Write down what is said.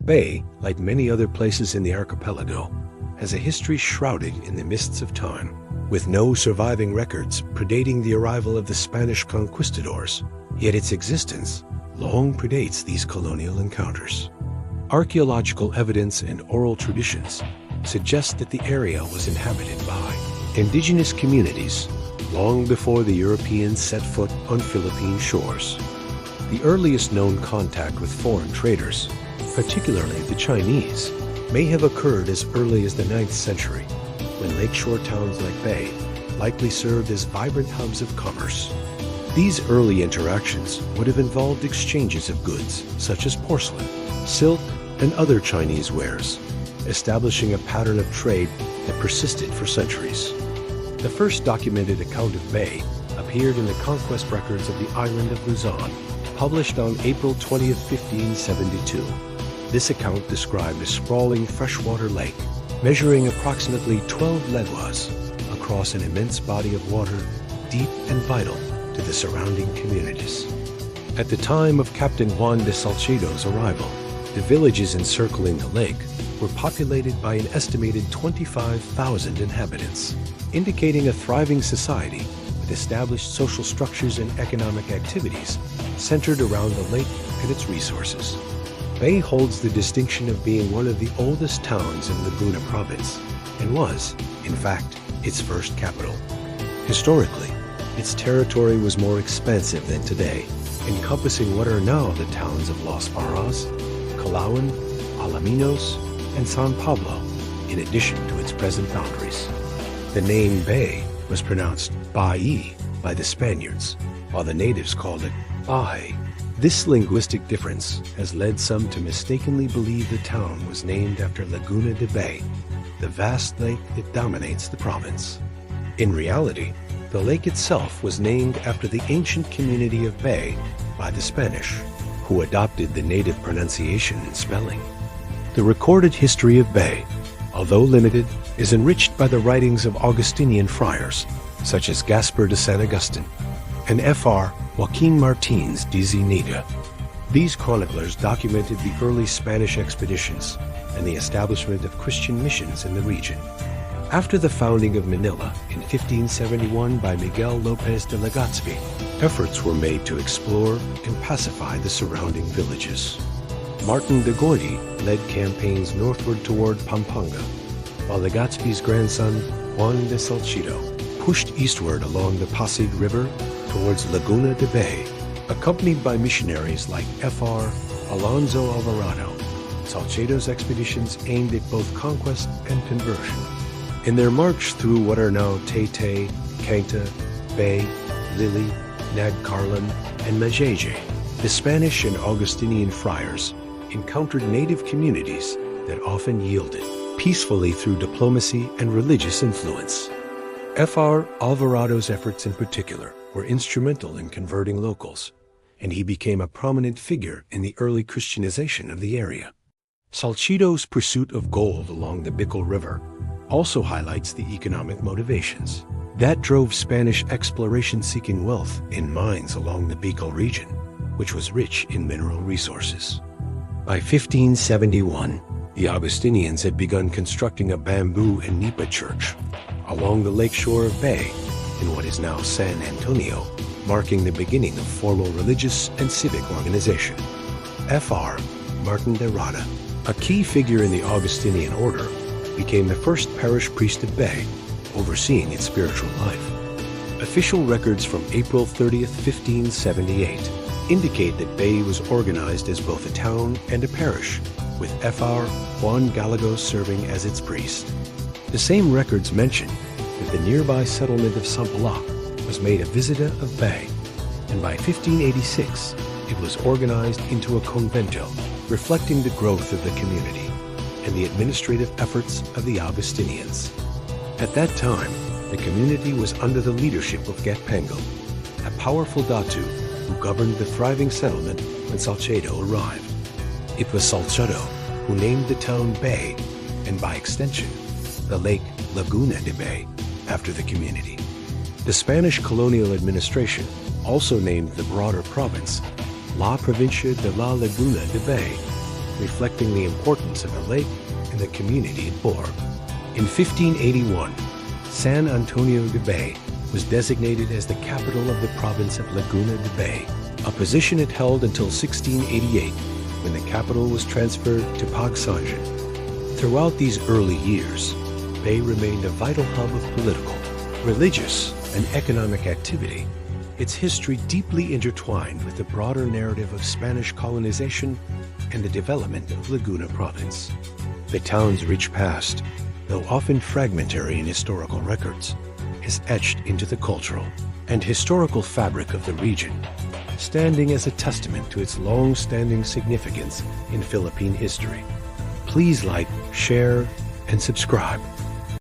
Bay, like many other places in the archipelago, has a history shrouded in the mists of time, with no surviving records predating the arrival of the Spanish conquistadors, yet its existence long predates these colonial encounters. Archaeological evidence and oral traditions suggest that the area was inhabited by indigenous communities long before the Europeans set foot on Philippine shores. The earliest known contact with foreign traders, particularly the Chinese, may have occurred as early as the 9th century, when lakeshore towns like Bay likely served as vibrant hubs of commerce. These early interactions would have involved exchanges of goods such as porcelain, silk, and other Chinese wares, establishing a pattern of trade that persisted for centuries. The first documented account of Bay appeared in the conquest records of the island of Luzon, published on April 20, 1572. This account described a sprawling freshwater lake, measuring approximately 12 leguas across an immense body of water, deep and vital to the surrounding communities. At the time of Captain Juan de Salcedo's arrival, the villages encircling the lake were populated by an estimated 25,000 inhabitants, indicating a thriving society with established social structures and economic activities centered around the lake and its resources. Bay holds the distinction of being one of the oldest towns in Laguna province and was, in fact, its first capital. Historically, its territory was more expansive than today, encompassing what are now the towns of Los Baños, Calauan, Alaminos, and San Pablo, in addition to its present boundaries. The name Bay was pronounced Bai by the Spaniards, while the natives called it Bahay. This linguistic difference has led some to mistakenly believe the town was named after Laguna de Bay, the vast lake that dominates the province. In reality, the lake itself was named after the ancient community of Bay by the Spanish, who adopted the native pronunciation and spelling. The recorded history of Bay, although limited, is enriched by the writings of Augustinian friars, such as Gaspar de San Agustin and Fr. Joaquin Martins de Zuniga. These chroniclers documented the early Spanish expeditions and the establishment of Christian missions in the region. After the founding of Manila in 1571 by Miguel López de Legazpi, efforts were made to explore and pacify the surrounding villages. Martin de Goiti led campaigns northward toward Pampanga, while Legazpi's grandson, Juan de Salcedo, pushed eastward along the Pasig River towards Laguna de Bay, accompanied by missionaries like Fr. Alonso Alvarado. Salcedo's expeditions aimed at both conquest and conversion. In their march through what are now Taytay, Cainta, Bay, Lili, Nagcarlan, and Majeje, the Spanish and Augustinian friars encountered native communities that often yielded peacefully through diplomacy and religious influence. Fr. Alvarado's efforts in particular were instrumental in converting locals, and he became a prominent figure in the early Christianization of the area. Salcedo's pursuit of gold along the Bicol River also highlights the economic motivations that drove Spanish exploration seeking wealth in mines along the Bicol region, which was rich in mineral resources. By 1571, the Augustinians had begun constructing a bamboo and nipa church along the lakeshore of Bay in what is now San Antonio, marking the beginning of formal religious and civic organization. Fr. Martin de Rada, a key figure in the Augustinian order, became the first parish priest of Bay, overseeing its spiritual life. Official records from April 30th, 1578 indicate that Bay was organized as both a town and a parish, with Fr. Juan Gallegos serving as its priest. The same records mention that the nearby settlement of Sampaloc was made a visita of Bay, and by 1586 it was organized into a convento, reflecting the growth of the community and the administrative efforts of the Augustinians. At that time, the community was under the leadership of Gatpango, a powerful Datu who governed the thriving settlement when Salcedo arrived. It was Salcedo who named the town Bay, and by extension, the lake Laguna de Bay, after the community. The Spanish colonial administration also named the broader province La Provincia de la Laguna de Bay, reflecting the importance of the lake and the community it bore. In 1581, San Antonio de Bay was designated as the capital of the province of Laguna de Bay, a position it held until 1688, when the capital was transferred to Pagsanjan. Throughout these early years, Bay remained a vital hub of political, religious, and economic activity, its history deeply intertwined with the broader narrative of Spanish colonization and the development of Laguna Province. The town's rich past, though often fragmentary in historical records, is etched into the cultural and historical fabric of the region, standing as a testament to its long-standing significance in Philippine history. Please like, share, and subscribe.